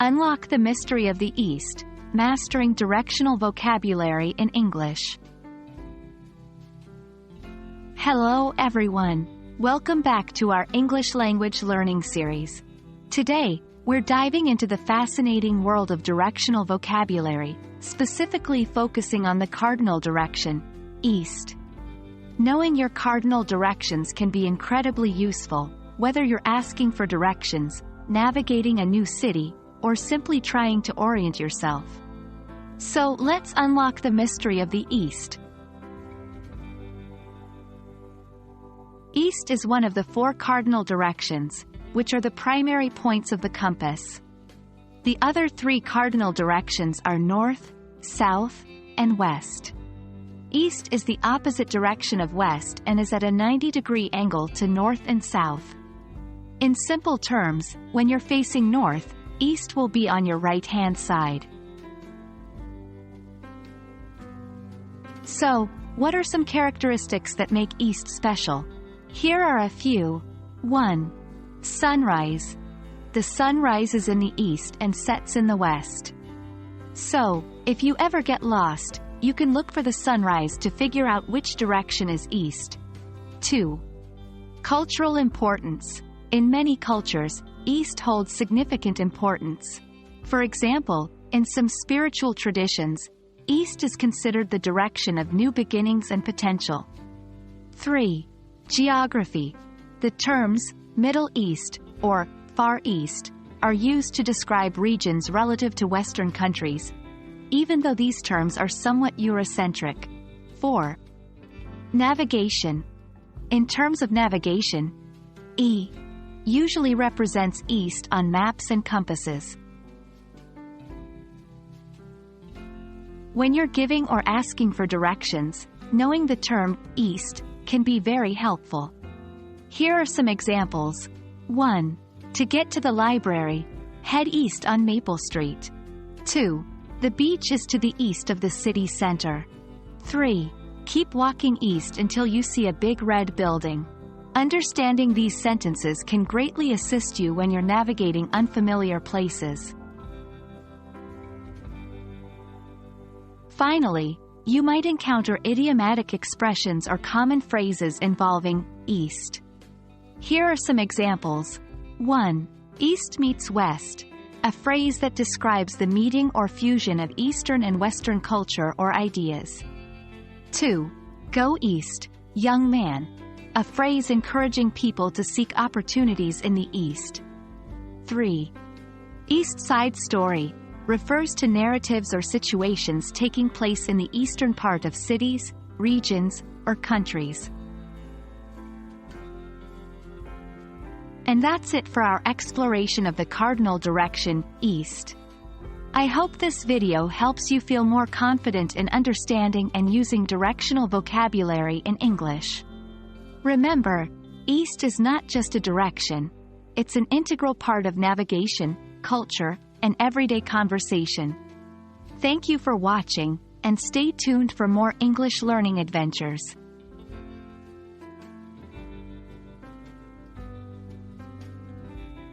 Unlock the mystery of the East, mastering directional vocabulary in English. Hello everyone. Welcome back to our English language learning series. Today, we're diving into the fascinating world of directional vocabulary, specifically focusing on the cardinal direction, east. Knowing your cardinal directions can be incredibly useful, whether you're asking for directions, navigating a new city, or simply trying to orient yourself. So let's unlock the mystery of the East. East is one of the 4 cardinal directions, which are the primary points of the compass. The other 3 cardinal directions are north, south, and west. East is the opposite direction of west and is at a 90-degree angle to north and south. In simple terms, when you're facing north, east will be on your right-hand side. So, what are some characteristics that make east special? Here are a few. 1. Sunrise. The sun rises in the east and sets in the west. So, if you ever get lost, you can look for the sunrise to figure out which direction is east. 2. Cultural importance. In many cultures, east holds significant importance. For example, in some spiritual traditions, east is considered the direction of new beginnings and potential. 3. Geography. The terms Middle East or Far East are used to describe regions relative to Western countries, even though these terms are somewhat Eurocentric. 4. Navigation. In terms of navigation, E usually represents east on maps and compasses. When you're giving or asking for directions, knowing the term east can be very helpful. Here are some examples. 1. To get to the library, head east on Maple Street. 2. The beach is to the east of the city center. 3. Keep walking east until you see a big red building. Understanding these sentences can greatly assist you when you're navigating unfamiliar places. Finally, you might encounter idiomatic expressions or common phrases involving east. Here are some examples. 1. East meets west, a phrase that describes the meeting or fusion of Eastern and Western culture or ideas. 2. Go east, young man, a phrase encouraging people to seek opportunities in the East. 3. East Side Story refers to narratives or situations taking place in the eastern part of cities, regions, or countries. And that's it for our exploration of the cardinal direction, east. I hope this video helps you feel more confident in understanding and using directional vocabulary in English. Remember, east is not just a direction, it's an integral part of navigation, culture, and everyday conversation. Thank you for watching, and stay tuned for more English learning adventures.